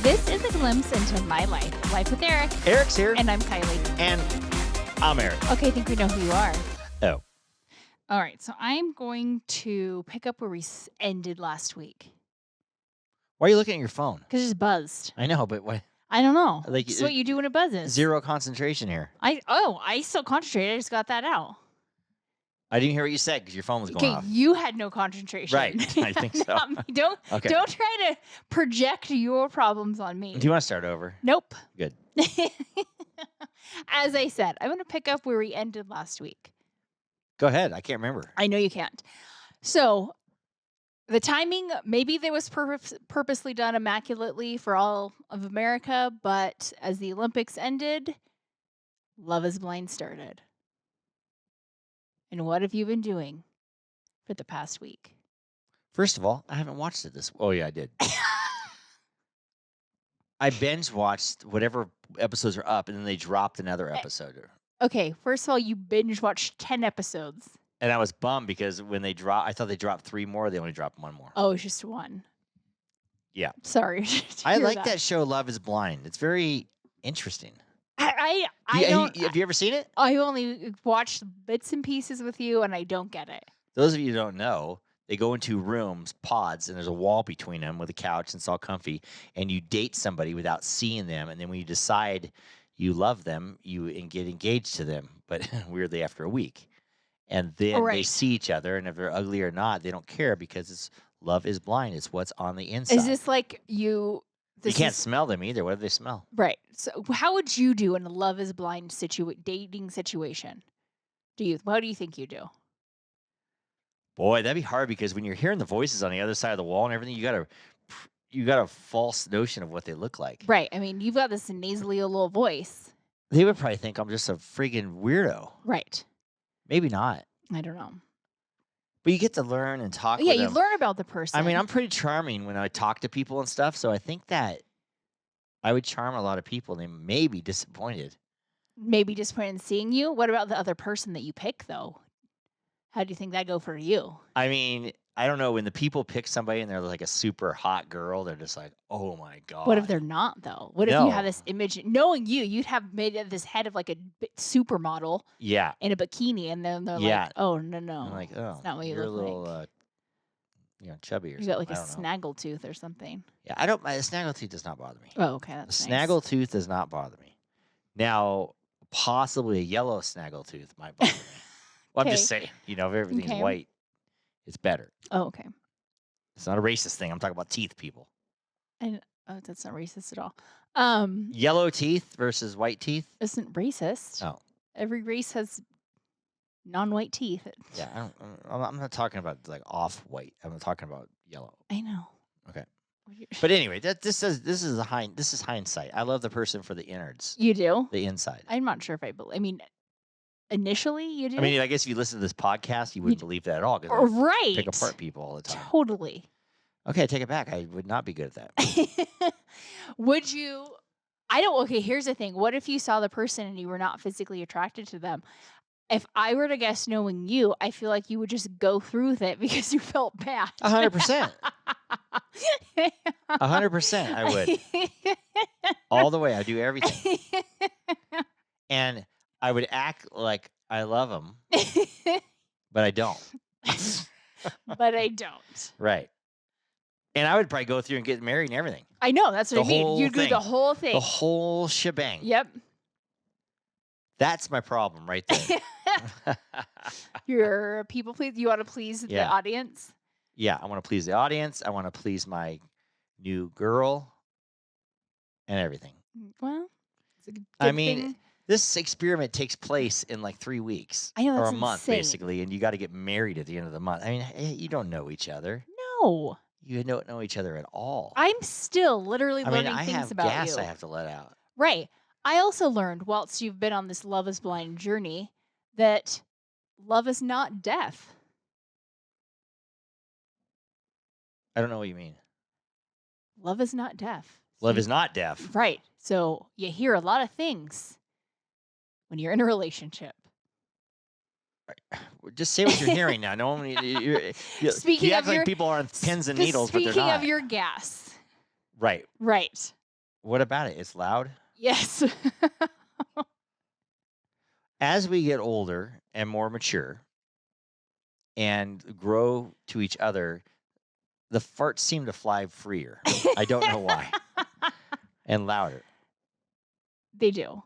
This is a glimpse into my life. Life with Eric. Eric's here. And I'm Kiley. And I'm Eric. Okay, I think we know who you are. Oh. All right, so I'm going to pick up where we ended last week. Why are you looking at your phone? Because it's buzzed. I know, but why? I don't know. Like, That's what you do when it buzzes. Zero concentration here. I still concentrated. I just got that out. I didn't hear what you said because your phone was going off. You had no concentration. Right, I think so. Not me. Don't try to project your problems on me. Do you want to start over? Nope. Good. As I said, I'm going to pick up where we ended last week. Go ahead. I can't remember. I know you can't. So the timing, maybe they was purposely done immaculately for all of America, but as the Olympics ended, Love is Blind started. And what have you been doing for the past week? First of all, I haven't watched it this. Oh, yeah, I did. I binge watched whatever episodes are up, and then they dropped another episode. Okay, first of all, you binge watched 10 episodes. And I was bummed because when they dropped, I thought they dropped 3 more. They only dropped 1 more. Oh, it's just 1. Yeah. Sorry. I like that show, Love is Blind. It's very interesting. Have you ever seen it? I only watched bits and pieces with you, and I don't get it. Those of you who don't know, they go into rooms, pods, and there's a wall between them with a couch, and it's all comfy. And you date somebody without seeing them, and then when you decide you love them, you get engaged to them, but weirdly after a week. And then they see each other, and if they're ugly or not, they don't care because love is blind. It's what's on the inside. Is this like you... You can't smell them either. What do they smell? Right. So how would you do in a Love is Blind dating situation? What do you think you do? Boy, that'd be hard because when you're hearing the voices on the other side of the wall and everything, you got a false notion of what they look like. Right. I mean, you've got this nasally little voice. They would probably think I'm just a friggin' weirdo. Right. Maybe not. I don't know. But you get to learn and talk with them. Yeah, you learn about the person. I mean, I'm pretty charming when I talk to people and stuff, so I think that I would charm a lot of people, and they may be disappointed. Maybe disappointed in seeing you? What about the other person that you pick, though? How do you think that go for you? I mean, I don't know. When the people pick somebody and they're like a super hot girl, they're just like, oh, my God. What if they're not, though? What if you have this image? Knowing you'd have made this head of like a supermodel in a bikini, and then they're like, oh, no. I'm like, oh, that's not what you you're look a little, like. Chubby or something. You got like a snaggletooth or something. Yeah, a snaggletooth does not bother me. Oh, okay. That's a snaggletooth does not bother me. Now, possibly a yellow snaggletooth might bother me. Well, I'm just saying, if everything's white, it's better. Oh, okay. It's not a racist thing. I'm talking about teeth, people. And that's not racist at all. Yellow teeth versus white teeth isn't racist. Oh, every race has non-white teeth. Yeah, I'm not talking about like off-white. I'm talking about yellow. I know. Okay. But anyway, this is hindsight. I love the person for the innards. You do? The inside. I'm not sure if I believe. I mean, initially you do. I mean, I guess if you listen to this podcast, you wouldn't believe that at all. Right. Pick apart people all the time. Totally. Okay, I take it back. I would not be good at that. Would you? Okay, here's the thing. What if you saw the person and you were not physically attracted to them? If I were to guess knowing you, I feel like you would just go through with it because you felt bad. 100%. 100%, I would. All the way. I do everything. And I would act like I love them, but I don't. But I don't. Right. And I would probably go through and get married and everything. I know. That's what I mean. You'd do the whole thing. The whole shebang. Yep. That's my problem right there. You're a people pleaser. You want to please the audience? Yeah, I want to please the audience. I want to please my new girl and everything. Well, it's a good thing. This experiment takes place in like 3 weeks. I know, that's or a month, insane. basically, and you got to get married at the end of the month. I mean, you don't know each other. No. You don't know each other at all. I'm still literally learning things about you. I have gas I have to let out. Right. I also learned, whilst you've been on this Love is Blind journey, that love is not deaf. I don't know what you mean. Love is not deaf. Love is not deaf. Right. So you hear a lot of things when you're in a relationship. Just say what you're hearing now. No one, Speaking you of act like people are on pins and needles, but they're not. Speaking of your gas. Right. Right. What about it? It's loud. Yes. As we get older and more mature and grow to each other, the farts seem to fly freer. I don't know why. And louder. They do.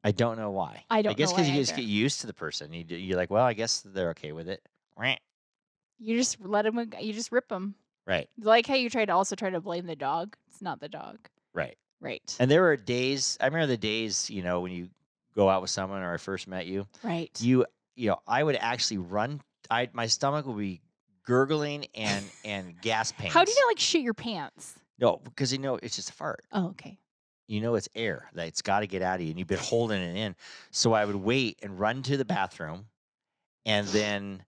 I don't know why. I I don't know guess because why you just get either. used to the person. You're like, well, I guess they're okay with it. Right. You just let them. You just rip them. Right. Like how you try to blame the dog. It's not the dog. Right. Right. And there were days, I remember the days, when you go out with someone or I first met you, Right. you, I would actually run. My stomach would be gurgling and gas How do you pains. not like shit your pants? No, because it's just a fart. Oh, okay. It's air that it's got to get out of you, and you've been holding it in. So I would wait and run to the bathroom, and then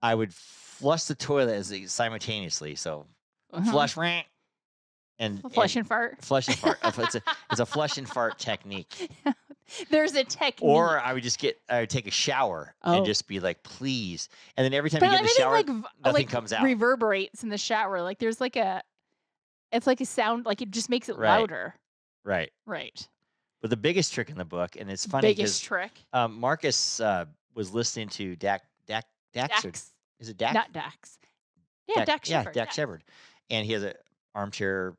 I would flush the toilet simultaneously. So Uh-huh. flush, rant, and Flush and fart. flush and fart. It's a flush and fart technique. There's a technique. Or I would take a shower and Oh. just be like, please. And then every time But you get in the shower, everything nothing comes out. reverberates in the shower. Like there's like it's like a sound. Like it just makes it Right. louder. Right. Right. But the biggest trick in the book, and it's funny Biggest because trick. Marcus was listening to Dax. Or, Dax. is it Dax? Not Dax. Yeah, Dax Yeah, Shepard. Dax Shepard. And he has a armchair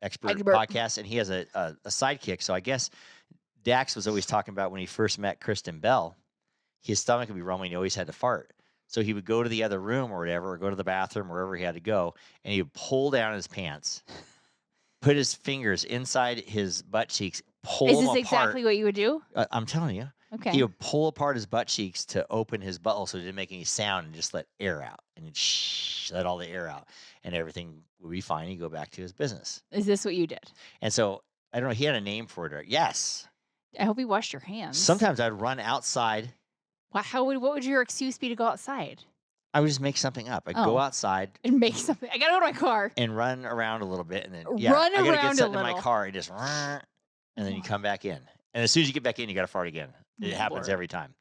expert Expert. podcast, and he has a sidekick. So I guess Dax was always talking about when he first met Kristen Bell, his stomach would be rumbling. He always had to fart. So he would go to the other room or whatever, or go to the bathroom, wherever he had to go, and he would pull down his pants, put his fingers inside his butt cheeks, pull Is them this apart. exactly what you would do? I'm telling you. Okay. He would pull apart his butt cheeks to open his butthole so it didn't make any sound and just let air out. And he'd let all the air out. And everything would be fine. He'd go back to his business. Is this what you did? And so, I don't know, he had a name for it. Yes. I hope you washed your hands. Sometimes I'd run outside. What would your excuse be to go outside? I would just make something up. I'd go Oh. outside And make something. I gotta go to my car. and run around a little bit. And then, Run I gotta around get a something in my little. car and just, and then you come back in. And as soon as you get back in, you got to fart again. It happens Lord. every time.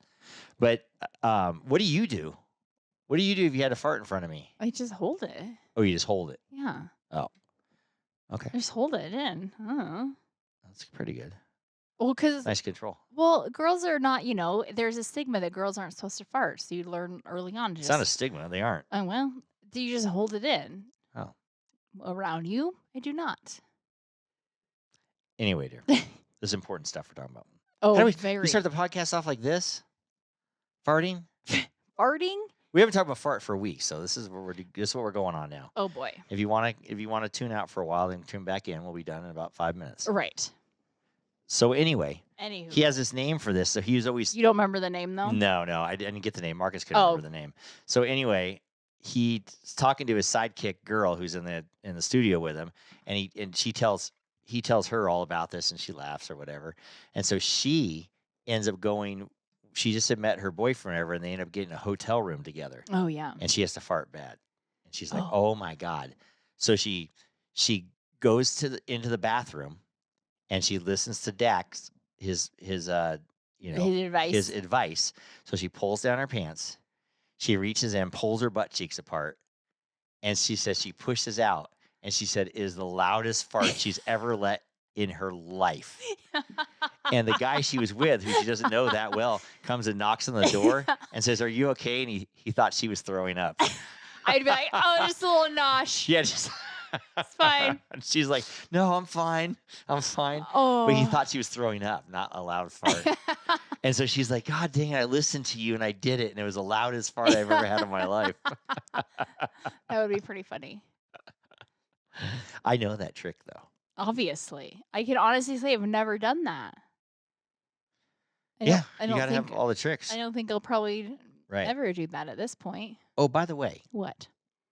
But what do you do? What do you do if you had a fart in front of me? I just hold it. Oh, you just hold it. Yeah. Oh, okay. I just hold it in. I don't know. That's pretty good. Well, because Nice control. girls are not. There's a stigma that girls aren't supposed to fart. So you learn early on to It's just. not a stigma. They aren't. Oh well. Do you just hold it in? Oh. Around you, I do not. Anyway, dear, this is important stuff we're talking about. Oh, How do very. we start the podcast off like this? Farting? Farting? We haven't talked about fart for a week, so this is what we're going on now. Oh boy. If you want to tune out for a while, then tune back in. We'll be done in about 5 minutes. Right. So anyway, Anywho. he has this name for this. So he was always. You don't remember the name though? No, I didn't get the name. Marcus couldn't remember the name. So anyway, he's talking to his sidekick girl who's in the studio with him, and he tells her all about this, and she laughs or whatever. And so she ends up going. She just had met her boyfriend ever, and they end up getting a hotel room together. Oh yeah. And she has to fart bad, and she's like, "Oh my god!" So she goes into the bathroom, and she listens to Dax his advice. So she pulls down her pants. She reaches in, pulls her butt cheeks apart, and she says she pushes out, and she said it is the loudest fart she's ever let in her life. And the guy she was with, who she doesn't know that well, comes and knocks on the door and says, "Are you okay?" And he thought she was throwing up. I'd be like, "Oh, just a little nosh. Yeah, just It's fine." And she's like, "No, I'm fine. I'm fine." Oh. But he thought she was throwing up, not a loud fart. And so she's like, "God dang it, I listened to you and I did it. And it was the loudest fart I've ever had in my life." That would be pretty funny. I know that trick, though. Obviously. I can honestly say I've never done that. I You don't got to think, have all the tricks. I don't think I'll probably Right. ever do that at this point. Oh, by the way, What?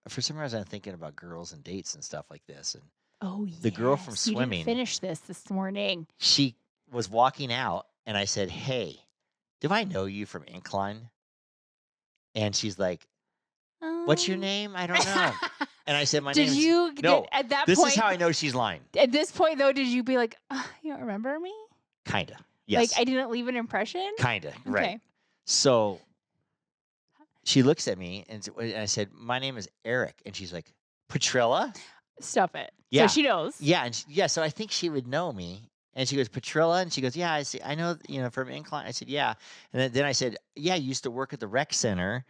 for some reason I'm thinking about girls and dates and stuff like this. And Oh, the girl from yes, you swimming, didn't finish this morning. she was walking out, and I said, "Hey, do I know you from Incline?" And she's like, "What's your name? I don't know." And I said, "My name Did is." you No, at that this point? is how I know she's lying. At this point, though, did you be like, "You don't remember me?" Kinda. Yes. Like I didn't leave an impression. Kinda. Right. Okay. So she looks at me, and I said, "My name is Eric," and she's like, "Petrilla?" Stop it. Yeah. So she knows. Yeah, and so I think she would know me. And she goes, Petrilla? And she goes, yeah, I see. I know, from Incline. I said, yeah. And then I said, yeah, you used to work at the rec center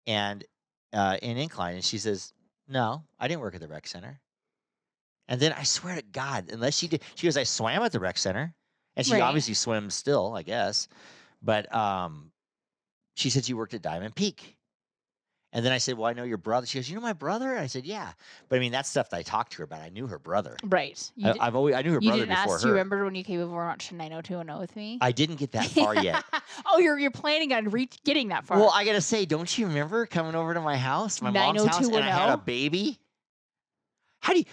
and in Incline. And she says, no, I didn't work at the rec center. And then I swear to God, unless she did, she goes, I swam at the rec center. And she Right. obviously swims still, I guess. But she said she worked at Diamond Peak. And then I said, well, I know your brother. She goes, you know my brother? I said, yeah. But I mean, that's stuff that I talked to her about. I knew her brother. Right. I knew her You brother didn't before ask. Do you her. remember when you came over and watched 90210 with me? I didn't get that far yet. Oh, you're planning on getting that far. Well, I gotta say, don't you remember coming over to my house, my mom's house, and I had a 90210? baby? How do you?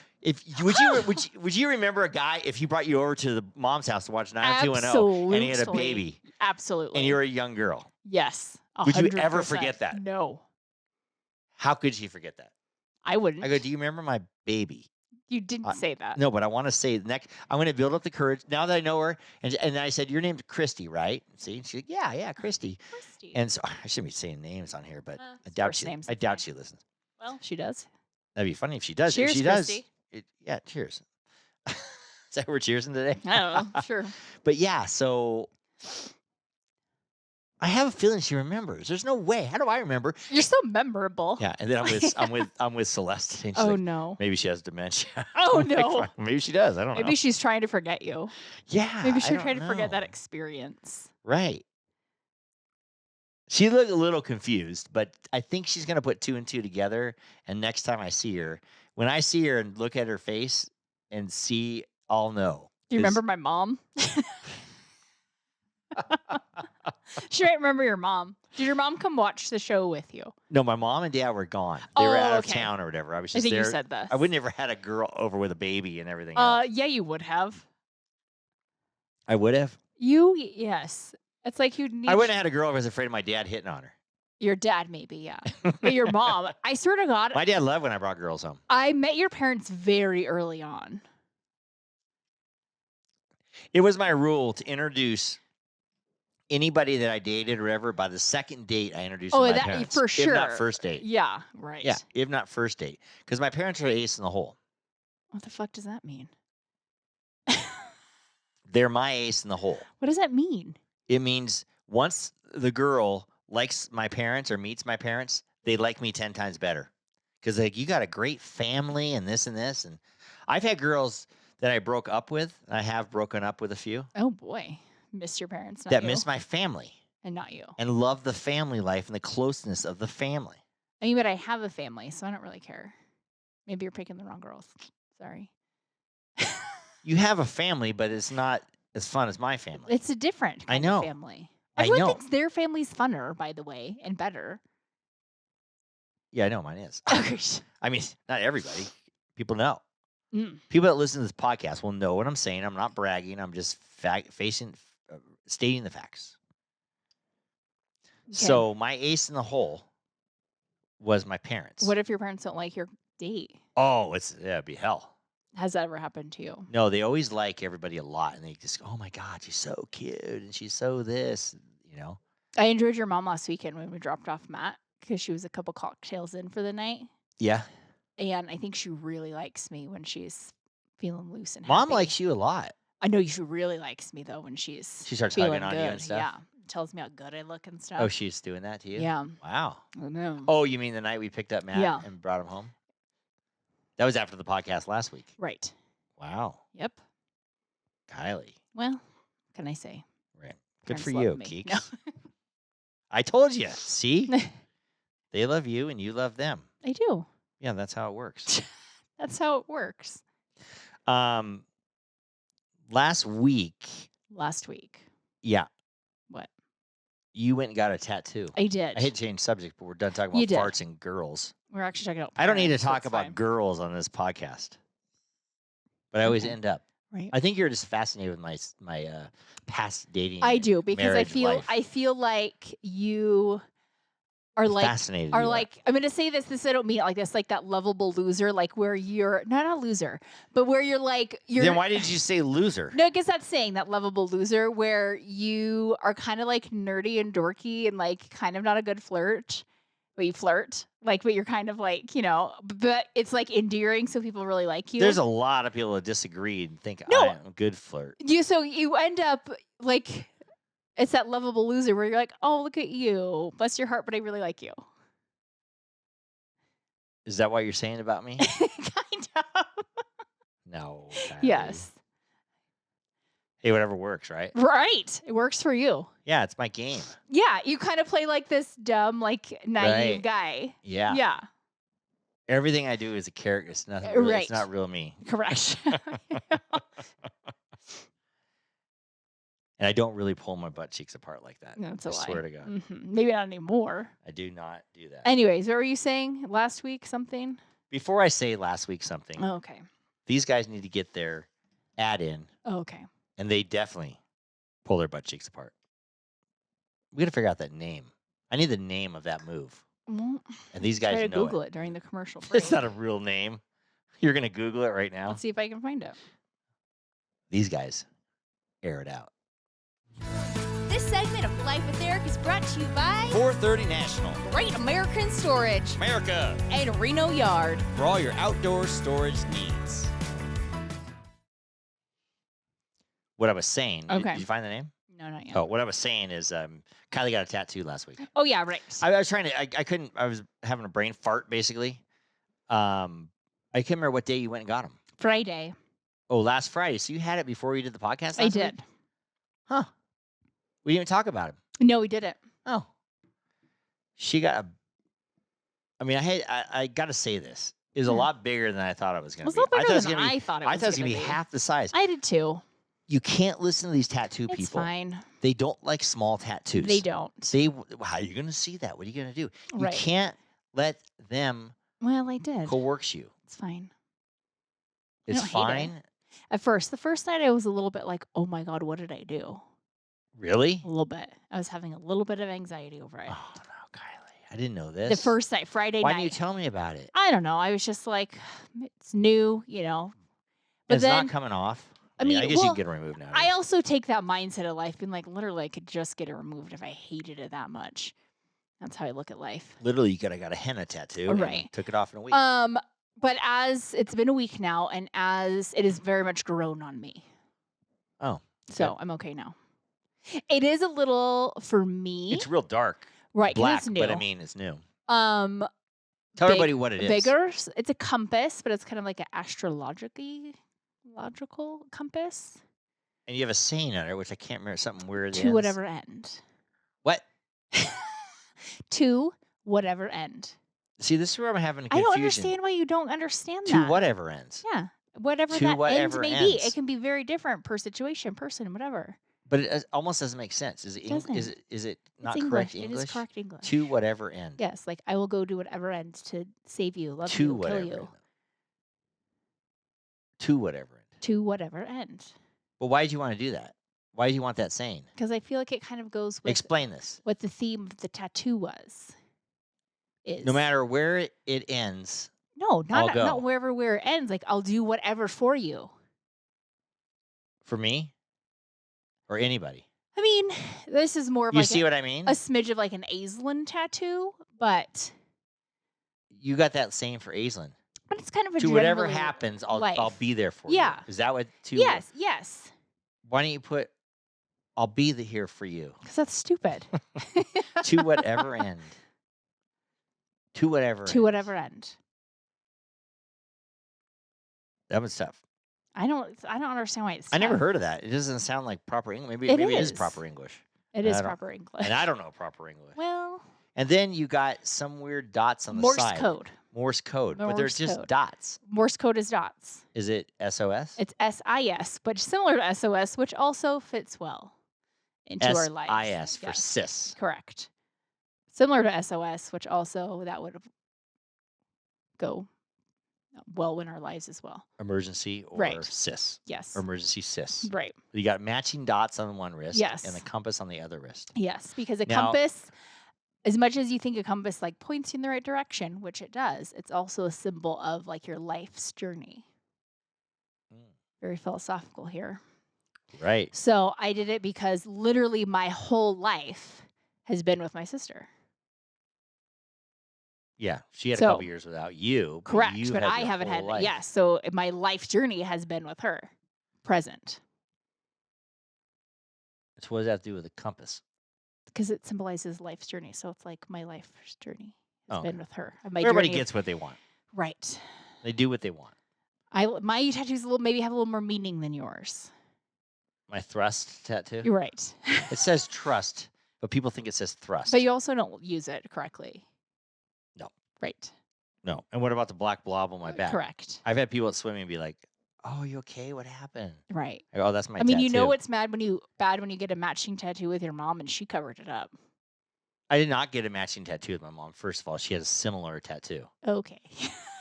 Would you remember a guy if he brought you over to the mom's house to watch 90210 and he had a baby Absolutely. and you were a young girl? Yes. Would you ever 100%. forget that? No, How could she forget that? I wouldn't. I go, do you remember my baby? You didn't say that. No, but I want to say next. I'm going to build up the courage now that I know her. And I said, your name's Christy, right? See, and she's like, yeah, Christy. Christy. And so I shouldn't be saying names on here, but I First doubt she. name's I doubt she listens. Well, she does. That'd be funny if she does. Cheers, if she does, Christy. yeah, cheers. Is that what we're cheersing today? I don't know. Sure. But yeah, so I have a feeling she remembers. There's no way. How do I remember? You're so memorable. Yeah, and then I'm with Celeste. And she's Oh like, no. maybe she has dementia. Oh I'm like, no. "Fine, maybe she does. I don't know. Maybe she's trying to forget you. Yeah. Maybe I she's don't trying to forget that know. experience. Right. She looked a little confused, but I think she's gonna put two and two together. And next time I see her, when I see her and look at her face and see, I'll know. Do you remember my mom? She might remember your mom. Did your mom come watch the show with you? No, my mom and dad were gone. They were Oh, out of okay. town or whatever. I was I just think there. you said this. I would never had a girl over with a baby and everything else. Yeah, you would have. I would have. Yes. It's like you'd need I wouldn't have had a girl if I was afraid of my dad hitting on her. your dad, maybe, yeah. But your mom, I swear to God, My dad loved when I brought girls home. I met your parents very early on. It was my rule to introduce anybody that I dated or whatever. By the second date, I introduced them to my that parents. for sure. If not first date. Yeah, right. Yeah, if not first date. Because my parents are ace in the hole. What the fuck does that mean? They're my ace in the hole. What does that mean? It means once the girl likes my parents or meets my parents, they like me 10 times better. Because like, you got a great family and this and this. And I've had girls that I broke up with. And I have broken up with a few. Oh boy, miss your parents, not that you. miss my family. And not you. And love the family life and the closeness of the family. I mean, but I have a family, so I don't really care. Maybe you're picking the wrong girls. Sorry. You have a family, but it's not as fun as my family. It's a different kind know. of family. I Everyone know. thinks their family's funner, by the way, and better. Yeah, I know mine is. Okay. I mean, not everybody. People know. Mm. People that listen to this podcast will know what I'm saying. I'm not bragging. I'm just stating the facts. Okay. So my ace in the hole was my parents. What if your parents don't like your date? Oh, it'd be hell. Has that ever happened to you? No, they always like everybody a lot, and they just go, "Oh my God, she's so cute, and she's so this," you know. I enjoyed your mom last weekend when we dropped off Matt because she was a couple cocktails in for the night. Yeah, And I think she really likes me when she's feeling loose and Mom happy. likes you a lot. I know she really likes me though when she starts feeling hugging on good. you and stuff? Yeah, tells me how good I look and stuff. Oh, she's doing that to you? yeah. Wow. I know. Oh, you mean the night we picked up Matt Yeah. and brought him home? That was after the podcast last week. Right. Wow. Yep. Kylie. Well, what can I say? Right. Good Parents for love you, me. Keeks. No. I told you. See? They love you and you love them. I do. Yeah, that's how it works. That's how it works. Last week, Last week. yeah, What? you went and got a tattoo. I did. I hate to change subject, but we're done talking You about did. farts and girls. We're actually talking about I don't need to parents, so talk it's about fine. girls on this podcast, but I always Okay. end up. Right. I think you're just fascinated with my past dating. I do because I marriage feel life. like you are like Fascinated. you are like I'm gonna say this I don't mean it like this, like that lovable loser, like where you're not a loser, but where you're like you're Then why did you say loser? no, I guess that's saying that lovable loser where you are kind of like nerdy and dorky and like kind of not a good flirt. but you flirt, like, but you're kind of like, but it's like endearing, so people really like There's you. a lot of people that disagree and think I No, am a good flirt. you end up like it's that lovable loser where you're like, oh, look at you, bless your heart, but I really like you. Is that what you're saying about me? Kind of. No, Kylie. Yes. Hey, whatever works, right? Right. It works for you. Yeah, it's my game. Yeah, you kind of play like this dumb, like naive Right. guy. Yeah. Yeah. Everything I do is a character. It's nothing really. It's Right. not real me. Correct. And I don't really pull my butt cheeks apart like that. That's I a lie. swear to God. Maybe not anymore. I do not do that. Anyways, what were you saying last week? Something? Before I say last week something, Oh, okay. these guys need to get their ad in, Oh, okay. and they definitely pull their butt cheeks apart. We got to figure out that name. I need the name of that move. Well, And these try guys to know Google it. it during the commercial break. It's not a real name. You're going to Google it right now. Let's see if I can find it. These guys air it out. This segment of Life with Eric is brought to you by 430 National. Great American Storage America. and Reno Yard. For all your outdoor storage needs. What I was saying. Okay. Did you find the name? No, not yet. Oh, what I was saying is Kylie got a tattoo last week. Oh, yeah, right. I was trying to, I couldn't, I was having a brain fart basically. I can't remember what day you went and got him. Friday. Oh, last Friday. So you had it before you did the podcast last I week? did. Huh. We didn't even talk about him. No, we didn't. Oh. She got a, I got to say this. It was a Yeah. lot bigger than I thought it was going It to was be. a little bigger than gonna I thought it I was thought it was gonna going to be be. half the size. I did too. You can't listen to these tattoo It's people. fine. They don't like small tattoos. They don't. How are you going to see that? What are you going to do? You Right. can't let them Well, I did. coerce you. It's fine. It's don't hate it. fine. At first, the first night I was a little bit like, oh my God, what did I do? Really? A little bit. I was having a little bit of anxiety over it. Oh no, Kylie! I didn't know this. The first night, Friday Why night. didn't you tell me about it? I don't know. I was just like, it's new, But It's then not coming off. I mean, I guess you well, can get it removed now. I also take that mindset of life, being like, literally, I could just get it removed if I hated it that much. That's how I look at life. Literally, you could have got a henna tattoo. Right. And took it off in a week. But as it's been a week now, and as it has very much grown on me, Oh, so I'm okay now. It is a little for me, it's real dark, right? 'Cause black, it's new. but I mean, it's new. Um, Tell big- everybody what it is. bigger. It's a compass, but it's kind of like an logical compass And you have a saying on it, which I can't remember. Something weird. to whatever end. What? To whatever end. See, this is where I'm having a I confusion. don't understand why you don't understand To that. whatever ends. Yeah, whatever To that whatever end may be. ends. It can be very different per situation, person, whatever. But it almost doesn't make sense. Is it? Doesn't. Is it It's not English. correct It English? is correct English. To whatever end. Yes, like I will go do whatever ends to save you, love To you, whatever. kill you. End. To whatever end. To whatever end. But why did you want to do that? Why did you want that saying? Because I feel like it kind of goes with Explain this. what the theme of the tattoo was. No matter where it ends, No, I'll not go. not where it ends. Like I'll do whatever for you. for me or anybody. I mean, this is more of You like see what I mean? a smidge of like an Aislinn tattoo, but You got that saying for Aislinn. it's kind of a To whatever general happens, I'll life. be there for Yeah. you. Is that what? To Yes, Why don't you put? I'll be here for you. because that's stupid. To whatever end. To whatever. To whatever end. That was tough. I don't understand why it's. I never tough. heard of that. It doesn't sound like proper English. Maybe It it is is. proper English. It is I don't- proper English. And I don't know proper English. Well, And then you got some weird dots on the Morse side. code. Morse code. But there's Morse just code. dots. Morse code is dots. Is it SOS? It's SIS, but similar to SOS, which also fits well into our lives. SIS for Yes, sis. correct. Similar to SOS, which also that would go well in our lives as well. Emergency or Right. sis. Yes. Or emergency sis. Right. You got matching dots on one wrist Yes. and a compass on the other wrist. Yes, because a Now- compass, as much as you think a compass like points you in the right direction, which it does, it's also a symbol of like your life's journey. Mm. Very philosophical here. Right. So I did it because literally my whole life has been with my sister. Yeah, she had a So couple years without you. correct, You but had I your haven't whole had life. yes. So my life journey has been with her, present, So what does that have to do with the compass? because it symbolizes life's journey. So it's like my life's journey has Oh, been okay. with her. And my Everybody journey gets what they want. right. They do what they want. My tattoos maybe have a little more meaning than yours. My thrust tattoo. You're right. It says trust, but people think it says thrust. But you also don't use it correctly. No. Right. No. And what about the black blob on my back? Correct. I've had people at swimming be like, "Oh, you okay? What happened?" Right. I go, "Oh, that's my I mean, tattoo." you know it's bad when you get a matching tattoo with your mom and she covered it up. I did not get a matching tattoo with my mom. First of all, she has a similar tattoo. Okay.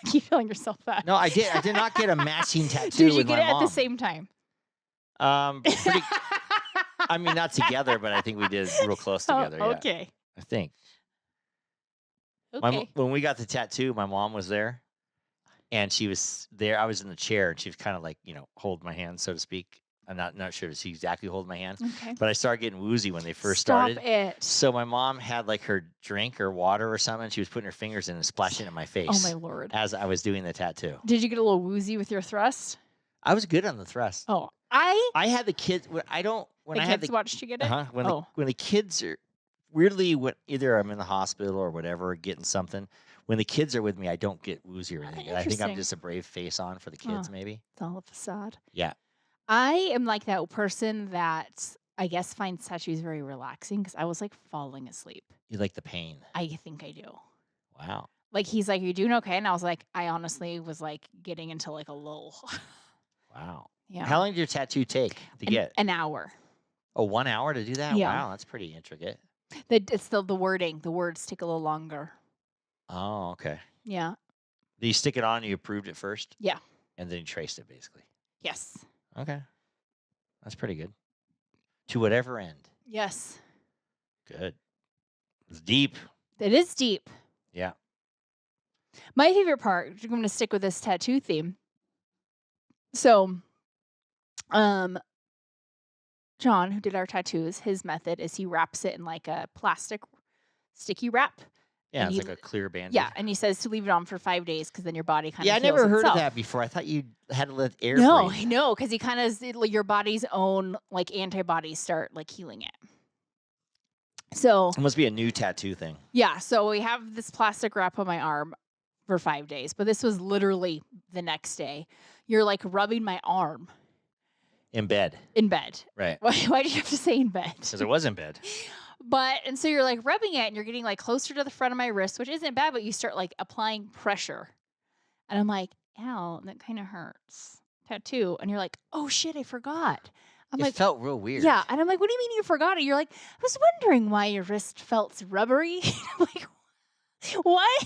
Keep telling yourself that. No, I did. I did not get a matching tattoo Did you with get my it at mom. the same time? Pretty. I mean, not together, but I think we did real close together. Oh, Yeah, okay. I think. Okay. When we got the tattoo, my mom was there, and she was there. I was in the chair, and she was kind of like, hold my hand, so to speak. I'm not sure if she exactly hold my hand, Okay. but I started getting woozy when they first Stop started. it. So my mom had like her drink or water or something. She was putting her fingers in and splashing it in my face. Oh my Lord. As I was doing the tattoo. Did you get a little woozy with your thrust? I was good on the thrust. Oh, I had the kids. When the I had kids watched you get it? when the kids are weirdly when either I'm in the hospital or whatever getting something. When the kids are with me, I don't get woozy or anything. I think I'm Interesting. just a brave face on for the kids, Oh. maybe. It's all a facade. Yeah. I am like that person that I guess finds tattoos very relaxing because I was like falling asleep. You like the pain. I think I do. Wow. Like he's like, "You doing okay?" And I was like, I honestly was like getting into like a lull. Wow. Yeah. How long did your tattoo take to get? An hour. Oh, 1 hour to do that? Yeah. Wow, that's pretty intricate. It's still the wording. The words take a little longer. Oh, okay. Yeah. Did you stick it on and you approved it first? Yeah. And then you traced it, basically. Yes. Okay. That's pretty good. To whatever end. Yes. Good. It's deep. It is deep. Yeah. My favorite part, I'm going to stick with this tattoo theme. So, John, who did our tattoos, his method is he wraps it in like a plastic sticky wrap. Yeah, And it's he- like a clear band. Yeah, and he says to leave it on for 5 days because then your body kind of Yeah, I heals never heard itself. of that before. I thought you had to let air No, breathe. no, because he kind of your body's own like antibodies start like healing it. So It must be a new tattoo thing. yeah, so we have this plastic wrap on my arm for 5 days, but this was literally the next day. You're like rubbing my arm In bed. in bed. Right. Why do you have to say in bed? Because it was in bed. And so you're like rubbing it and you're getting like closer to the front of my wrist, which isn't bad, but you start like applying pressure. And I'm like, ow, that kind of hurts. Tattoo. And you're like, oh shit, I forgot. I'm It like, felt real weird. yeah. And I'm like, what do you mean you forgot it? You're like, I was wondering why your wrist felt rubbery. I'm like, what?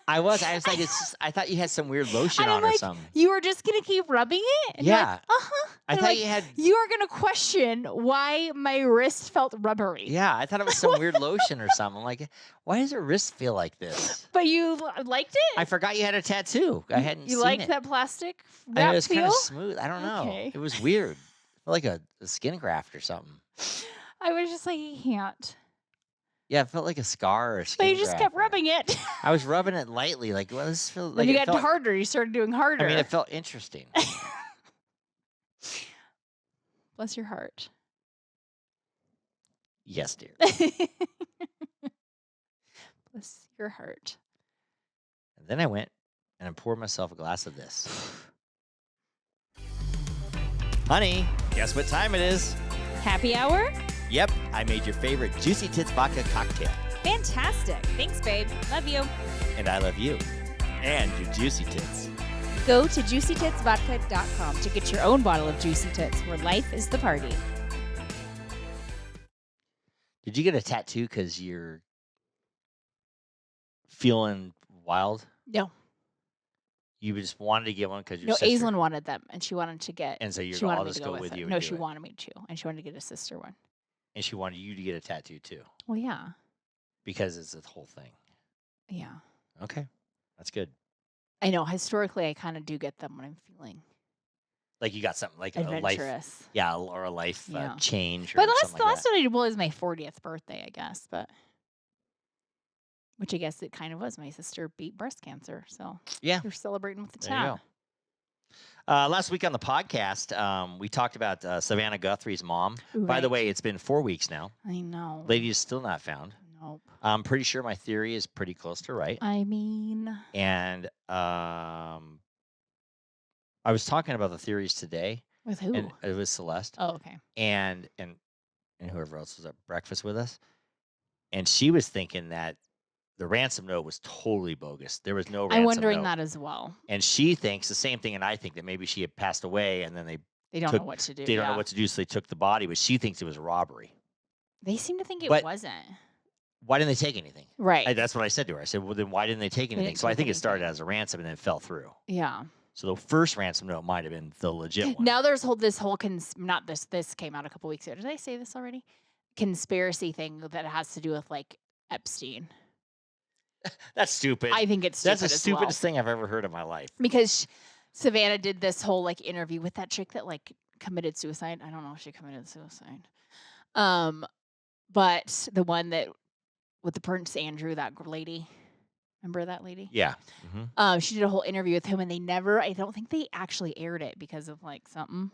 I was like, I thought you had some weird lotion And I'm on or like, something. You were just going to keep rubbing it? And you're like, Yeah. uh-huh. I And thought I'm like, you had. You are going to question why my wrist felt rubbery. Yeah, I thought it was some weird lotion or something. I'm like, why does your wrist feel like this? But you liked it? I forgot you had a tattoo. I hadn't You seen liked it. that plastic I mean, wrap it was kind feel? of smooth. I don't know. Okay. It was weird. It felt like a skin graft or something. I was just like, I can't. Yeah, it felt like a scar or a skin But you just graft kept or- rubbing it. I was rubbing it lightly. Like, well, this feels When like you it got felt, harder, you started doing harder. I mean, it felt interesting. Bless your heart. Yes, dear. Bless your heart. And then I went and I poured myself a glass of this. Honey, guess what time it is? Happy hour? Yep, I made your favorite Juicy Tits Vodka cocktail. Fantastic. Thanks, babe. Love you. And I love you. And your Juicy Tits. Go to juicytitsvodka.com to get your own bottle of Juicy Tits, where life is the party. Did you get a tattoo because you're feeling wild? No. You just wanted to get one because your No, sister... Aislinn wanted them, and she wanted to get. And so you're she wanted I'll me just to go with with it. you and No, do she it. wanted me to, and she wanted to get a sister one. And she wanted you to get a tattoo too Well, yeah, because it's the whole thing. yeah. Okay, that's good. I know. Historically, I kind of do get them when I'm feeling Like you got something like a life, adventurous. yeah, or a life Yeah. change. Or But something the like last one I did was my 40th birthday, I guess. But Which I guess it kind of was. My sister beat breast cancer, so Yeah, they're celebrating with the there you chat. go. Last week on the podcast, we talked about Savannah Guthrie's mom. Ooh, By the right. way, it's been 4 weeks now. I know. Lady is still not found. Nope. I'm pretty sure my theory is pretty close to right. I mean, And I was talking about the theories today, with who? and it was Celeste Oh, okay. and whoever else was at breakfast with us. And she was thinking that the ransom note was totally bogus. There was no ransom I'm wondering note. that as well. And she thinks the same thing, and I think that maybe she had passed away, and then They don't took- know what to do. they don't yeah. know what to do, so they took the body. But she thinks it was a robbery. They seem to think it But- wasn't. Why didn't they take anything? Right. That's what I said to her. I said, well, then why didn't they take anything? didn't So I take think it started anything. as a ransom and then fell through. Yeah. So the first ransom note might have been the legit one. Now there's this whole not this came out a couple weeks ago. Did I say this already? Conspiracy thing that has to do with like Epstein. That's stupid. I think it's stupid That's the as well. stupidest thing I've ever heard in my life. Because Savannah did this whole like interview with that chick that like committed suicide. I don't know if she committed suicide. But the one that with the Prince Andrew, that lady. Remember that lady? Yeah. Mm-hmm. She did a whole interview with him and I don't think they actually aired it because of like something.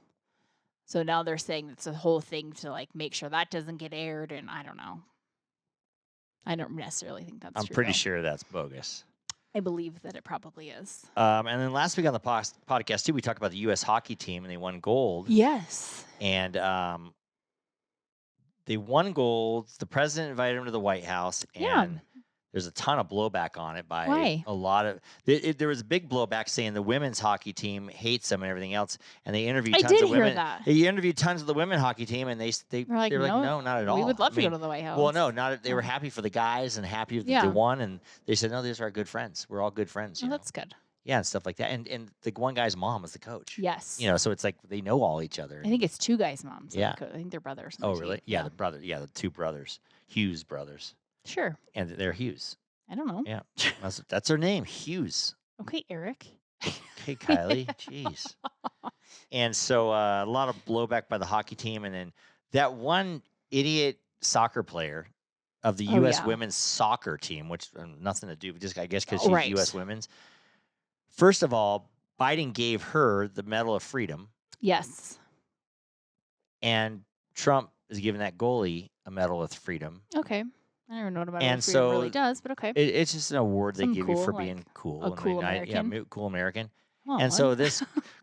So now they're saying it's a whole thing to like make sure that doesn't get aired, and I don't know. I don't necessarily think that's I'm true. pretty though. sure that's bogus. I believe that it probably is. And then last week on the podcast too, we talked about the U.S. hockey team, and they won gold. Yes. And they won gold. The president invited them to the White House, and Yeah. there's a ton of blowback on it by Why? a lot of. There was a big blowback saying the women's hockey team hates them and everything else. And they interviewed I tons did of hear women. that. They interviewed tons of the women hockey team, and they We're like, were like, no, no, not at all. We would love I to mean, go to the White House. well, no, not. They were Oh. happy for the guys and happy that Yeah. they won, and they said, no, these are our good friends. We're all good friends. Oh, You know? that's good. Yeah, and stuff like that. And the one guy's mom was the coach. Yes. You know, so it's like they know all each other. I think it's two guys' moms. Yeah. I think they're brothers. on Oh, the really? team. Yeah, the brother. Yeah, the two brothers, Hughes brothers, Sure. and they're Hughes. I don't know. Yeah, that's her name, Hughes. Okay, Eric. Okay, Kylie. Jeez. And so a lot of blowback by the hockey team, and then that one idiot soccer player of the Oh, U.S. yeah. women's soccer team, which nothing to do, but just I guess because Oh, she's right. U.S. women's. First of all, Biden gave her the Medal of Freedom, Yes. and Trump is giving that goalie a Medal of Freedom. Okay. I don't even know what about And what freedom really so does, but okay. It's just an award they Something give you for cool, being like cool. a and cool Yeah, American. cool American. Well, And so this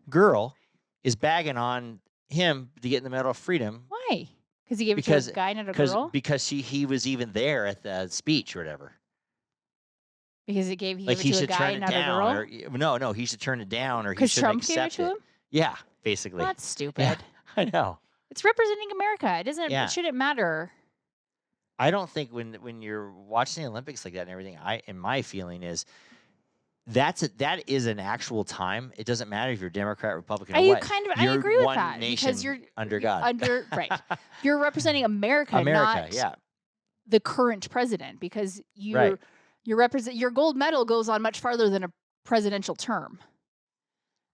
girl is bagging on him to get the Medal of Freedom why? Because he gave it because- to a guy, not a girl. because he was even there at the speech or whatever. Because he gave Like it he to a should guy, turn it not a down, girl. or no, he should turn it down, or he Because should Trump gave it accept to him. Yeah, basically. Well, that's stupid. Yeah. I know. It's representing America. It doesn't. Yeah. It shouldn't matter. I don't think when you're watching the Olympics like that and everything, my feeling is that is an actual time. It doesn't matter if you're Democrat, Republican, or I what. kind of I You're agree with one that nation because you're under God. right. You're representing America, America, not yeah. the current president. Because Right. you represent your gold medal goes on much farther than a presidential term.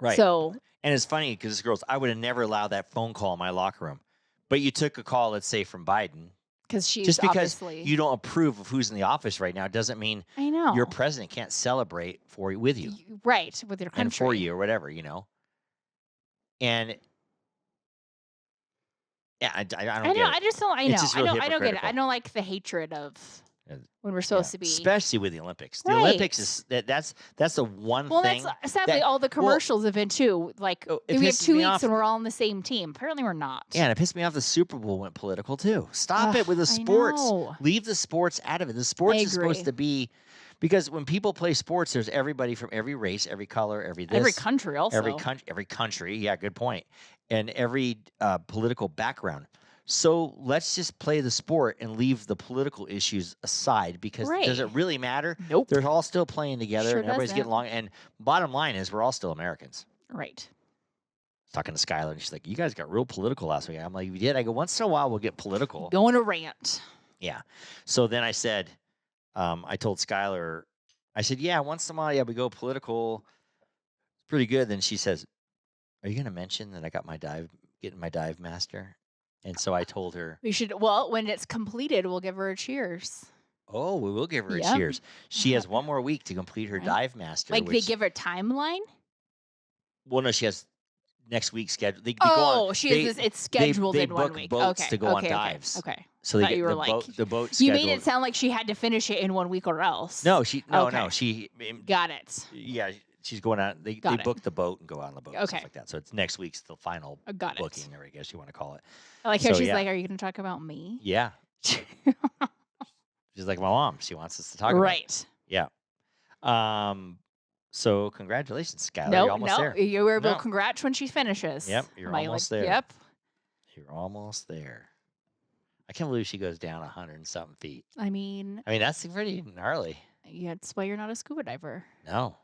Right. So And it's funny because this girl's, I would have never allowed that phone call in my locker room. But you took a call, let's say, from Biden. because she's Just because obviously, you don't approve of who's in the office right now doesn't mean I know your president can't celebrate with you right with your country and for you or whatever, And yeah, I don't I get know. it. I just don't. I know. It's just I real don't get it. I hypocritical. don't like the hatred of Yeah. when we're supposed Yeah. to be. Especially with the Olympics. The Right. Olympics is that's the one Well, thing. that's sadly that- all the commercials have been too. Like Oh, it we have pisses 2 me weeks off. and we're all on the same team. Apparently, we're not. Yeah, and it pissed me off the Super Bowl went political too. Stop it Ugh, with the I sports. know. Leave the sports out of it. The sports is supposed agree. to be because when people play sports, there's everybody from every race, every color, every country also. every country. Yeah, good point. And every political background. So let's just play the sport and leave the political issues aside because does Right. it really matter? Nope. They're all still playing together Sure and everybody's getting doesn't. along. And bottom line is we're all still Americans. Right. Talking to Skylar, and she's like, "You guys got real political last week." I'm like, "We did." I go, "Once in a while, we'll get political." Going to rant. Yeah. So then I said, I told Skylar, I said, "Yeah, once in a while, yeah, we go political. It's pretty good." Then she says, "Are you going to mention that I got getting my dive master?" And so I told her, We should. Well, when it's completed, we'll give her a cheers. Oh, we will give her a Yep. cheers. She has one more week to complete her Right. dive master. Like they which, give her a timeline? well, no, she has next week scheduled. They go on. Oh, she has this, it's scheduled they in 1 book week. boats Okay. to go on Okay. dives. Okay. So they Thought get you were the like, boat you scheduled. made it sound like she had to finish it in 1 week or else. No, no. Okay. She Got it. yeah, she's going out. They Got it. book the boat and go on the boat and Okay. stuff like that. So it's next week's the final Got it. booking, or I guess you want to call it. I like how So, she's yeah. like, "Are you going to talk about me?" Yeah, she's like my mom. She wants us to talk about it. Right. Yeah. So congratulations, Skylar. No, You're almost no, there. you were No. congrats when she finishes. Yep, you're Am I almost like, there. Yep. You're almost there. I can't believe she goes down 100 and something feet. I mean, That's pretty gnarly. yeah, that's why you're not a scuba diver. No.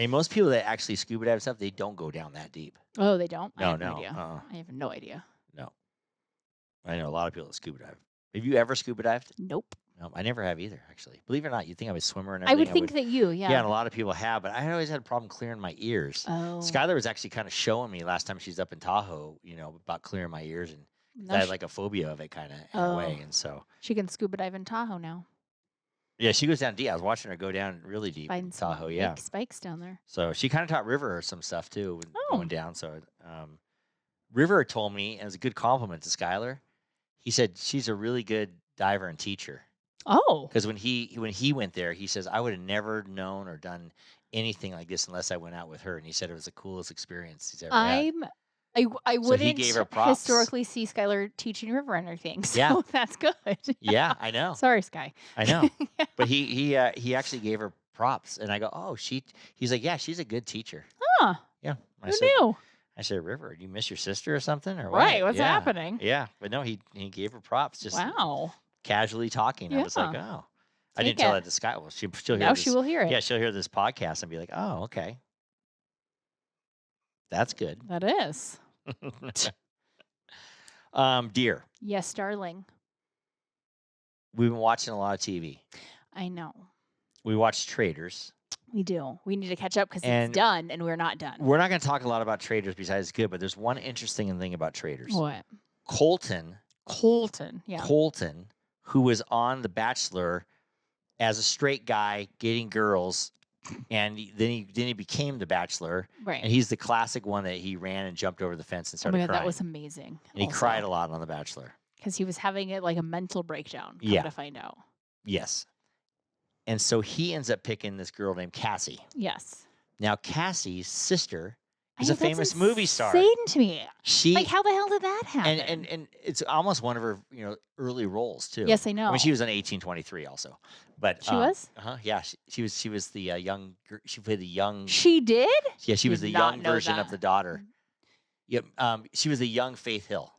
Most people that actually scuba dive stuff, they don't go down that deep. Oh, they don't? I No, have no no. idea. I have no idea. No. I know a lot of people that scuba dive. Have you ever scuba dived? Nope. No, I never have either, actually. Believe it or not, you'd think I was a swimmer and I everything. would think that you, yeah. Yeah, and a lot of people have, but I always had a problem clearing my ears. Oh. Skylar was actually kind of showing me last time she's up in Tahoe, about clearing my ears, and No, I had like a phobia of it kind of in a way. And so, she can scuba dive in Tahoe now. yeah, she goes down deep. I was watching her go down really deep in Find some Tahoe, yeah. big spikes down there. So she kind of taught River some stuff too, Oh. going down. So River told me, and it was a good compliment to Skylar, he said she's a really good diver and teacher. Oh. Because when he went there, he says, I would have never known or done anything like this unless I went out with her. And he said it was the coolest experience he's ever had. I wouldn't gave her props. historically see Skylar teaching River anything. So Yeah. that's good. Yeah, I know. Sorry, Sky. I know. Yeah. But he actually gave her props. And I go, oh, he's like, yeah, she's a good teacher. Huh. Yeah. Who knew? I said, River, do you miss your sister or something? Or Right. what? What's happening? Yeah. But no, he gave her props. Just Wow. casually talking. I was like, Yeah. oh. I didn't tell that to Sky. Well, she'll hear Now this. she will hear it. Yeah, she'll hear this podcast and be like, oh, okay. That's good. That is. Dear, Yes, darling. we've been watching a lot of TV. I know. We watched Traders. We do. We need to catch up because And it's done and we're not done. We're not going to talk a lot about Traders besides good, but there's one interesting thing about Traders. What? Colton, Yeah. who was on The Bachelor as a straight guy getting girls, and then he became The Bachelor, Right. and he's the classic one that he ran and jumped over the fence and Oh started my God, crying. that was amazing. And he cried a lot on The Bachelor. Because he was having it like a mental breakdown. Come Yeah. to find out. Yes. And so he ends up picking this girl named Cassie. Yes. Now, Cassie's sister is I a know, that's famous movie star. insane to me. She Like, how the hell did that happen? and it's almost one of her early roles too. Yes, I know. I mean, she was on 1823 also, but She was? yeah, she was the young. She played the young. She did? Yeah, she was Did the not young know version of that. the daughter. Yep. She was the young Faith Hill.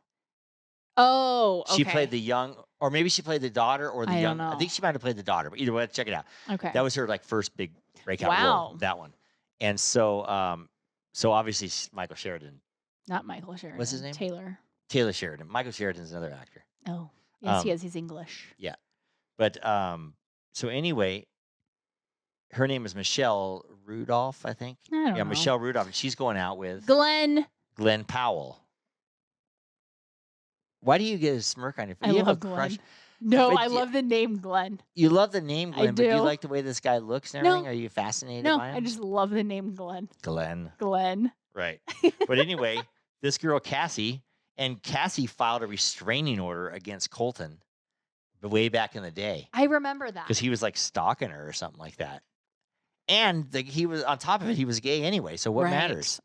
Oh, okay. She played the young, or maybe she played the daughter or the I young. don't I know. think she might have played the daughter, but either way, check it out. Okay. That was her first big breakout role. Wow. That one, and so so obviously Michael Sheridan, Not Michael Sheridan. What's his name? Taylor Sheridan. Michael Sheridan's another actor. Oh. Yes, he Um, is. He's English. But so anyway, her name is Michelle Rudolph, I think. I don't Yeah, know. Michelle Rudolph, and she's going out with Glenn. Glenn Powell. Why do you get a smirk on your face? I You have love a Glenn. crush? No, But I you- love the name Glenn. You love the name I Glenn, but do you do. like the way this guy looks and No. everything? Are you fascinated No, by him? I just love the name Glenn. Glenn. Glenn. Right. But anyway, this girl Cassie filed a restraining order against Colton way back in the day I remember that. because he was like stalking her or something like that. And he was on top of it, he was gay anyway. So what Right. matters?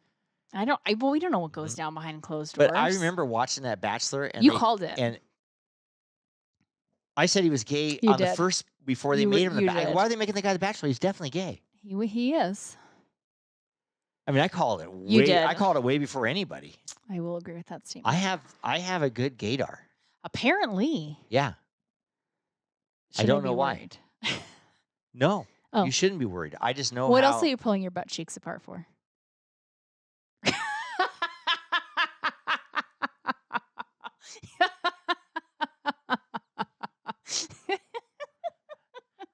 Well, we don't know what goes down behind closed doors. But I remember watching that Bachelor, and you they- called it. and I said he was gay You on the did. first before they You made him the you Bachelor. did. Why are they making the guy the Bachelor? He's definitely gay. He is. I mean, I called it. You Way, did. I called it way before anybody. I will agree with that statement. I have a good gaydar. Apparently. Yeah. Shouldn't don't be know why. worried. No, Oh. you shouldn't be worried. I just know What how. else are you pulling your butt cheeks apart for?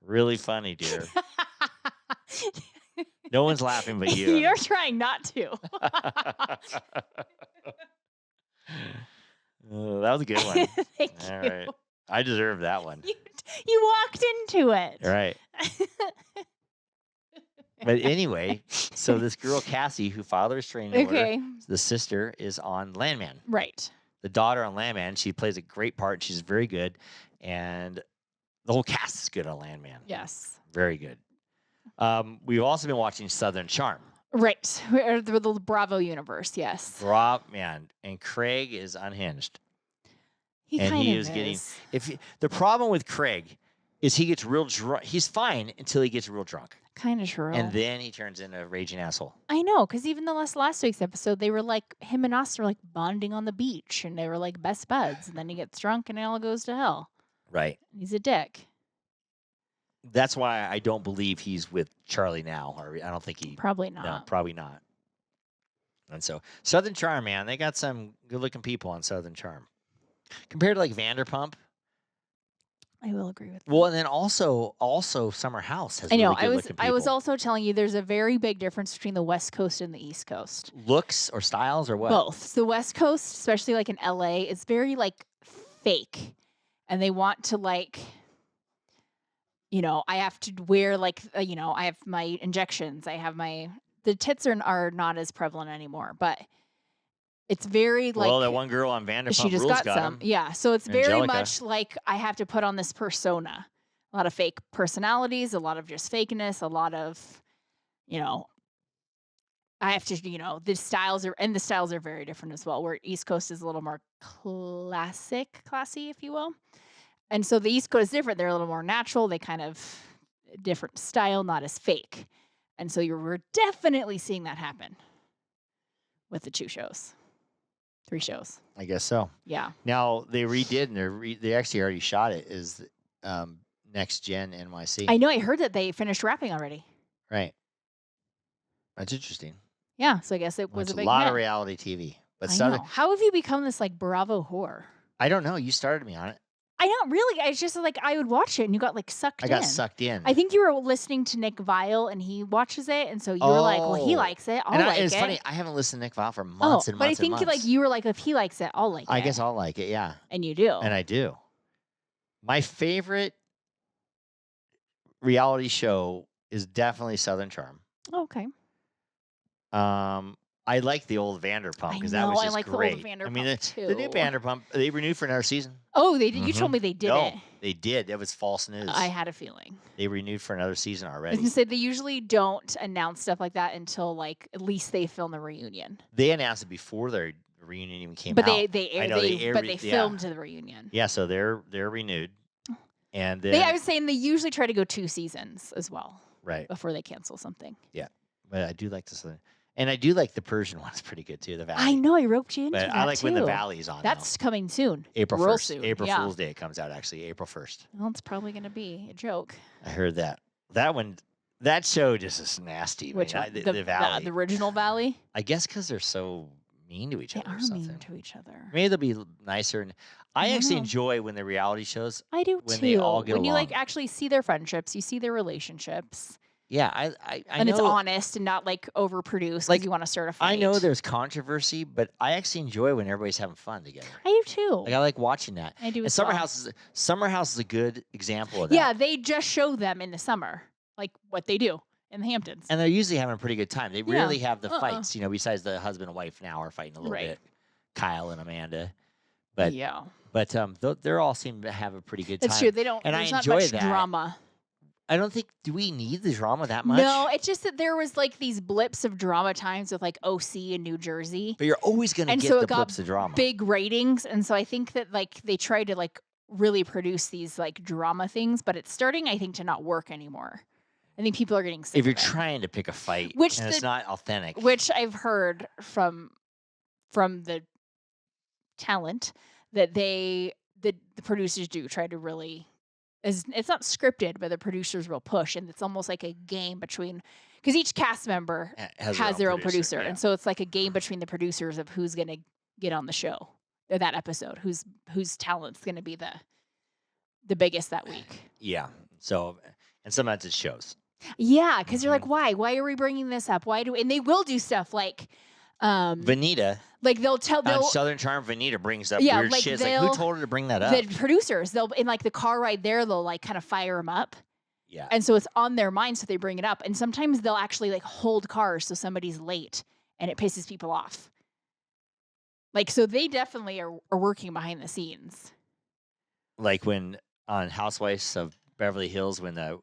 Really funny, dear. No one's laughing but you. You're trying not to. Oh, that was a good one. Thank All you. right. I deserve that one. You walked into it. Right. But anyway, so this girl, Cassie, who filed a restraining order, Okay. the sister is on Landman. Right. The daughter on Landman, she plays a great part. She's very good. And the whole cast is good on Landman. Yes. Very good. We've also been watching Southern Charm. Right. The Bravo universe. Yes. Rob, man. And Craig is unhinged. He And kind he of is getting. is. The problem with Craig is he gets real drunk. He's fine until he gets real drunk. Kind of true. And then he turns into a raging asshole. I know, because even the last week's episode, they were like, him and Austin were like bonding on the beach, and they were like best buds. And then he gets drunk, and it all goes to hell. Right. He's a dick. That's why I don't believe he's with Charlie now. Or I don't think he. Probably not. No, probably not. And so Southern Charm, man, they got some good-looking people on Southern Charm. Compared to like Vanderpump. I will agree with that. Well, and then also Summer House has I know. really good-looking people. I was also telling you there's a very big difference between the West Coast and the East Coast. Looks or styles or what? Both. So the West Coast, especially like in LA, is very like fake. And they want to like, I have to wear like, I have my injections. The tits are not as prevalent anymore, but it's very like. Well, that one girl on Vanderpump she just Rules got some. 'em. Yeah. So it's very Angelica. much like I have to put on this persona. A lot of fake personalities, a lot of just fakeness, a lot of, I have to, the styles are very different as well. Where East Coast is a little more classy, if you will. And so the East Coast is different. They're a little more natural. They kind of different style, not as fake. And so we're definitely seeing that happen with the 3 shows. I guess so. Yeah. Now they redid and they actually already shot it. Is Next Gen NYC? I know. I heard that they finished wrapping already. Right. That's interesting. Yeah. So I guess it Well, was it's a a big lot hit. of reality TV. But I Southern, know. How have you become this like Bravo whore? I don't know. You started me on it. I don't really. It's just like I would watch it and you got like sucked in. I got sucked in. I think you were listening to Nick Vile and he watches it, and so you were like, "Well, he Oh. likes it. I'll And like it's it." funny. I haven't listened to Nick Vile for months and but I months think and months. you were like, "If he likes it, I'll like it." I guess I'll like it. Yeah. And you do. And I do. My favorite reality show is definitely Southern Charm. Okay. I like the old Vanderpump I because that was know, I just like the old great. I mean, Vanderpump, the new too. Vanderpump, they renewed for another season. Oh, they did. You Mhm. told me they did No, it. they did. That was false news. I had a feeling. They renewed for another season I was already. gonna say they usually don't announce stuff like that until like at least they film the reunion. They announced it before their reunion even came But out. they I aired know they, aired but re- they yeah. filmed the reunion. Yeah, so they're renewed, and then I was saying they usually try to go 2 seasons as well right. before they cancel something. But I do like this, and I do like the Persian one. It's pretty good too. The Valley. I know I roped you into But that I like when the too. Valley's on. That's coming soon. now. April real 1st. soon, April yeah. Fool's Day it comes out actually. April 1st. Well, it's probably going to be a joke. I heard that. That one. That show just is nasty. Which man. one? The Valley. The original Valley? I guess because they're so mean to each They other are or something. mean to each other. Maybe they'll be nicer. And I don't actually know. enjoy when the reality shows. I do When too. they all get when you like along. actually see their friendships, you see their relationships, Yeah, I and know. it's honest and not like overproduced because Like, you want to start a fight. I know there's controversy, but I actually enjoy when everybody's having fun together. I do too. Like I like watching that. I do. And As Summer well. House is a good example of that. Yeah, they just show them in the summer, like what they do in the Hamptons. And they're usually having a pretty good time. They Yeah. rarely have the Uh-uh. fights, besides the husband and wife now are fighting a little Right. bit. Kyle and Amanda. But yeah, they all seem to have a pretty good time. that's true. They don't. And I there's not enjoy much that. drama. I don't think do we need the drama that much? No, it's just that there was like these blips of drama times with like OC in New Jersey. But you're always going to And get so the it got blips of drama. Big ratings, and so I think that like they try to like really produce these like drama things, but it's starting, I think, to not work anymore. I think people are getting sick If you're of it. trying to pick a fight Which and it's not authentic. Which I've heard from the talent that the producers do try to really. It's not scripted, but the producers will push, and it's almost like a game between because each cast member has their own producer, yeah. and so it's like a game between the producers of who's going to get on the show or that episode, whose talent's going to be the biggest that week. Yeah. So, and sometimes it shows. Yeah, because you're Mhm. like, why? Why are we bringing this up? And they will do stuff like Vanita Like on they'll Southern Charm. Vanita brings up yeah, weird like shit. It's like, who told her to bring that the up? producers, they'll in like the car ride there, they'll like kind of fire them up. Yeah. And so it's on their mind, so they bring it up. And sometimes they'll actually like hold cars so somebody's late and it pisses people off. Like, so they definitely are working behind the scenes. Like when on Housewives of Beverly Hills, when the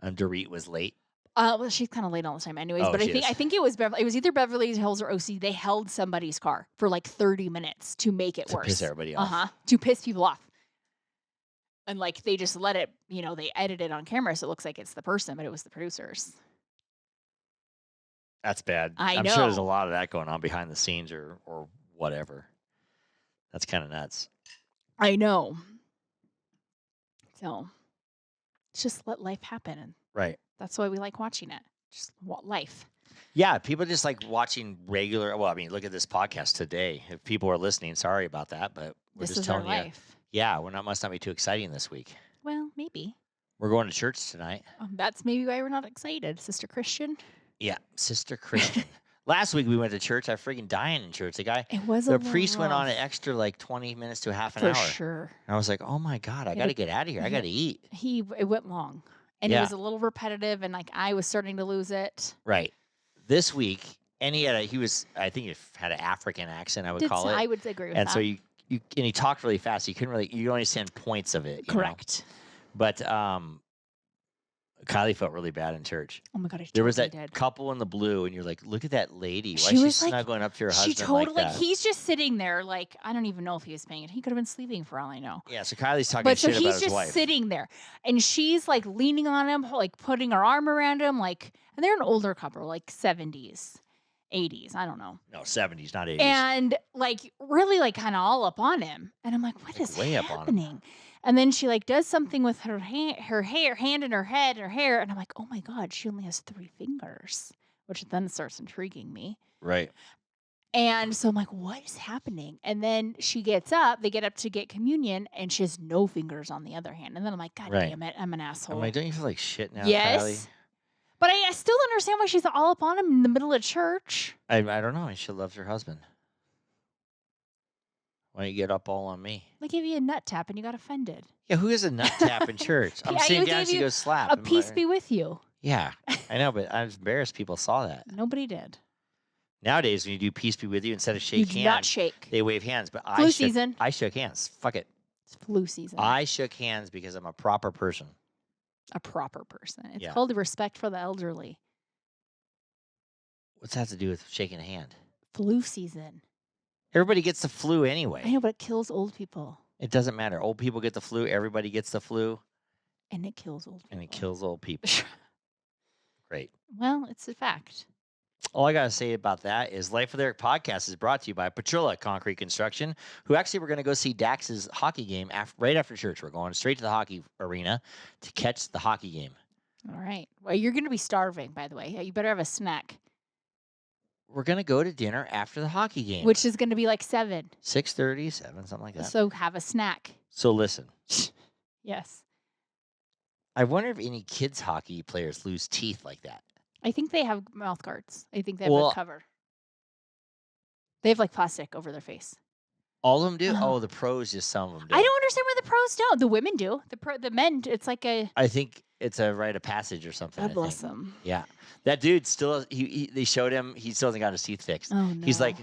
Dorit was late. Well, she's kind of late all the time, anyways. Oh, But she is. I think it was either Beverly Hills or OC. They held somebody's car for like 30 minutes to make it To worse. piss everybody off. To piss people off. And like they just let it, they edit it on camera so it looks like it's the person, but it was the producers. That's bad. I I'm sure there's a know. lot of that going on behind the scenes or whatever. That's kind of nuts. I know. So just let life happen. And Right. that's why we like watching it. Just life. Yeah, people just like watching regular. Well, I mean, look at this podcast today. If people are listening, sorry about that, but we're This just is our telling you. life. Yeah, must not be too exciting this week. Well, maybe. We're going to church tonight. That's maybe why we're not excited, Sister Christian. Yeah, Sister Christian. Last week we went to church. I freaking dying in church. It was the a priest went on rough. an extra like 20 minutes to a half an For hour. sure. And I was like, oh my God, I got to get out of here. I got to eat. It went long. And it was a little repetitive, and like I was starting to lose it. Right. This week, and I think he had an African accent, I would call it. I would agree with and that. so and he talked really fast. You only understand points of it. Correct. But Kylie felt really bad in church. Oh my God, There was that did. couple in the blue, and you're like, look at that lady. Why She is she was, like- snuggling up to her She husband totally, like that? he's just sitting there, like, I don't even know if he was paying it. He could have been sleeping for all I know. Yeah, so Kylie's talking But so shit about he's his just wife. sitting there, and she's like leaning on him, like putting her arm around him, like, and they're an older couple, like 70s, 80s, I don't know. No, 70s, not 80s. And like really like kind of all up on him. And I'm like, what is way up on him. happening? And then she like does something with her hand in her head, her hair. And I'm like, oh my God, she only has 3 fingers, which then starts intriguing me. Right. And so I'm like, what is happening? And then she gets up, they get up to get communion, and she has no fingers on the other hand. And then I'm like, God Right. damn it, I'm an asshole. I'm like, don't you feel like shit now, Yes. Kylie? But I still don't understand why she's all up on him in the middle of church. I don't know. She loves her husband. Why don't you get up all on me? They gave you a nut tap and you got offended. Yeah, who is a nut tap in church? I'm Yeah, sitting you down, gave she you goes slap. A I'm peace like, be with you. Yeah, I know, but I was embarrassed people saw that. Nobody did. Nowadays, when you do peace be with you, instead of You shake do hands, not shake. they wave hands. But Flu season. I shook hands. Fuck it. It's flu season. I shook hands because I'm a proper person. A proper person. It's Yeah. called respect for the elderly. What's that have to do with shaking a hand? Flu season. Everybody gets the flu I anyway. know, but it kills old people. It doesn't matter. Old people get the flu. Everybody gets the flu. And it kills old people. And it kills old people. Great. Well, it's a fact. All I got to say about that is Life with Eric podcast is brought to you by Petrilla Concrete Construction, who actually we're going to go see Dax's hockey game right after church. We're going straight to the hockey arena to catch the hockey game. All right. Well, you're going to be starving, by the way. You better have a snack, We're going to go to dinner after the hockey game. which is going to be like 7. 6:30, 7, something like that. So have a snack. So listen, Yes. I wonder if any kids hockey players lose teeth like that. I think they have mouth guards. I think they have Well- a cover. They have like plastic over their face. All of them do? Uh-huh. Oh, the pros just some of them do. I don't understand why the pros don't. The women do. The men, it's like a I think it's a rite of passage or something. God I bless think. them. Yeah. That dude still, they showed him, he still hasn't got his teeth fixed. Oh no. He's like,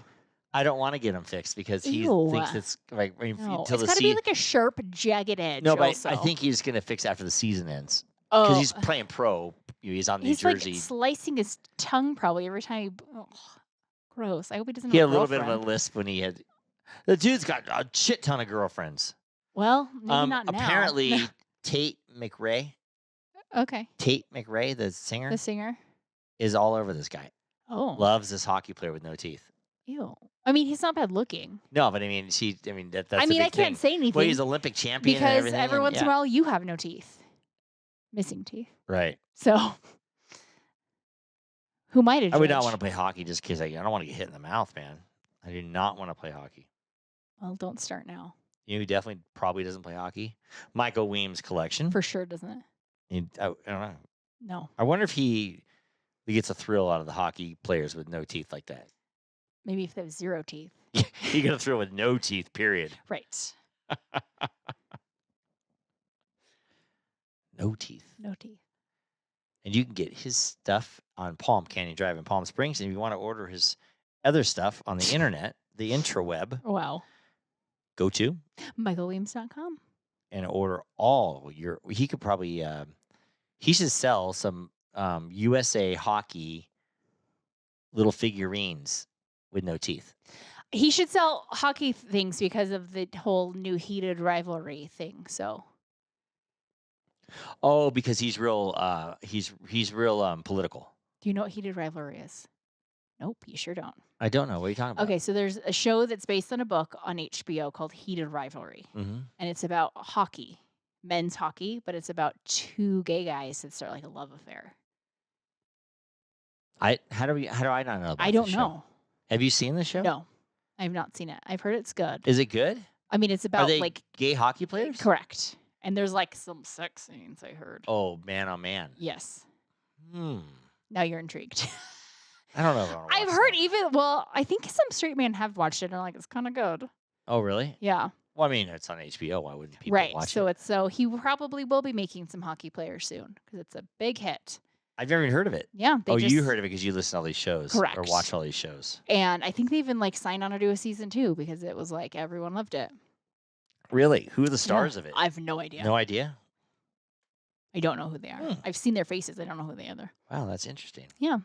I don't want to get him fixed because he Ew. thinks it's like no. until It's the got to be season. like a sharp, jagged edge. No, but also. I think he's going to fix after the season ends because oh, he's playing pro. He's on New he's Jersey. like slicing his tongue probably every time. Gross. I hope he doesn't. He had have a little bit of a girlfriend. lisp when he had. The dude's got a shit ton of girlfriends. Well, maybe not now. Apparently, Tate McRae, Okay. the singer, The singer. is all over this guy. Oh. Loves this hockey player with no teeth. Ew. I mean, he's not bad looking. No, but I mean, that's. I mean, a I big can't thing. say anything Well, he's Olympic champion and because everything. every and once in a yeah. while you have no teeth, missing teeth. Right. So, who might have? I would not want to play hockey just because I don't want to get hit in the mouth, man. I do not want to play hockey. Well, don't start now. You know who definitely probably doesn't play hockey? Michael Weems' collection. For sure, doesn't it? I don't know. No. I wonder if he gets a thrill out of the hockey players with no teeth like that. Maybe if they have 0 teeth. You got to throw with no teeth, period. Right. No teeth. No teeth. And you can get his stuff on Palm Canyon Drive in Palm Springs. And if you want to order his other stuff on the internet, the intraweb, Wow. go to MichaelWilliams.com. and order all your. He could probably. He should sell some USA hockey little figurines with no teeth. He should sell hockey things because of the whole new heated rivalry thing. So. Oh, because he's real. He's real political. Do you know what heated rivalry is? Nope, you sure don't. I don't know. What are you talking about? Okay, so there's a show that's based on a book on HBO called Heated Rivalry. Mm-hmm. And it's about hockey, men's hockey, but it's about 2 gay guys that start like a love affair. How do I not know about I don't this show? know. Have you seen the show? No, I've not seen it. I've heard it's good. Is it good? I mean, it's Are about they like gay hockey players? correct. And there's like some sex scenes I heard. Oh man. Yes. Hmm. Now you're intrigued. I don't know. If I wanna I've watch heard that. I think some straight men have watched it and are like, it's kind of good. Oh really? Yeah. Well, I mean, it's on HBO. Why wouldn't people Right. watch So it? he probably will be making some hockey players soon because it's a big hit. I've never even heard of it. Yeah. Oh, you heard of it because you listen to all these shows, or Correct. watch all these shows. And I think they even like signed on to do a season 2 because it was like everyone loved it. Really? Who are the Yeah. stars of it? I have no idea. No idea. I don't know who they are. Hmm. I've seen their faces. I don't know who they are. Wow, that's interesting. Yeah.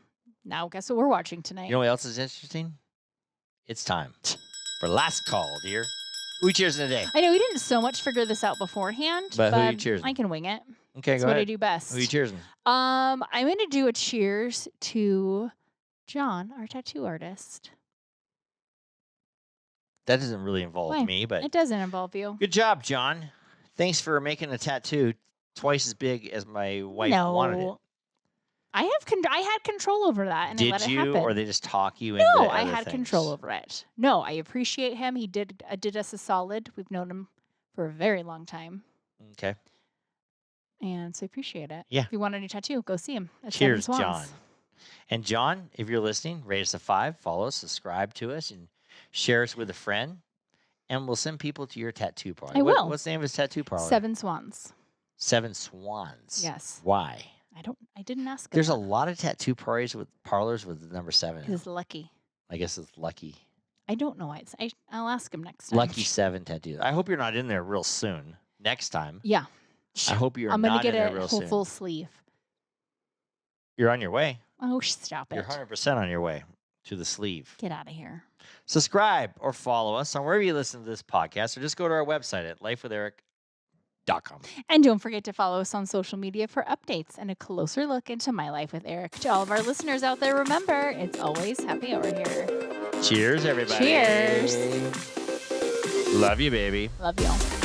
Now guess what we're watching tonight? You know what else is interesting? It's time for last call, dear. Who cheers today? I know we didn't so much figure this out beforehand, But who you cheersing? I can wing it. Okay, That's go what I ahead. do best. Who you cheersing? I'm going to do a cheers to John, our tattoo artist. That doesn't really involve Why? me, but It doesn't involve you. good job, John. Thanks for making a tattoo twice as big as my wife wanted it. No. I had control over that and I let Did it you, happen. or they just talk you into No, I other had things? control over it. No, I appreciate him. He did us a solid. We've known him for a very long time. Okay. And so I appreciate it. Yeah. If you want a new tattoo, go see him. At Cheers, Seven John. Swans. And John, if you're listening, rate us a 5, follow us, subscribe to us, and share us with a friend. And we'll send people to your tattoo parlor. I will. What's the name of his tattoo parlor? 7 Swans. 7 Swans. Yes. Why? I didn't ask him. There's a lot of tattoo parlors with the number 7. in Because them. lucky. I guess it's lucky. I don't know why I'll ask him next time. Lucky 7 tattoos. I hope you're not in there real soon. Next time. Yeah. I hope you're I'm gonna not get in there a real whole soon. full sleeve. You're on your way. Oh, stop You're it. 100% on your way to the sleeve. Get out of here. Subscribe or follow us on wherever you listen to this podcast, or just go to our website at lifewitheric.com. And don't forget to follow us on social media for updates and a closer look into my life with Eric. To all of our listeners out there, remember, it's always happy hour here. Cheers, everybody. Cheers. Love you, baby. Love y'all.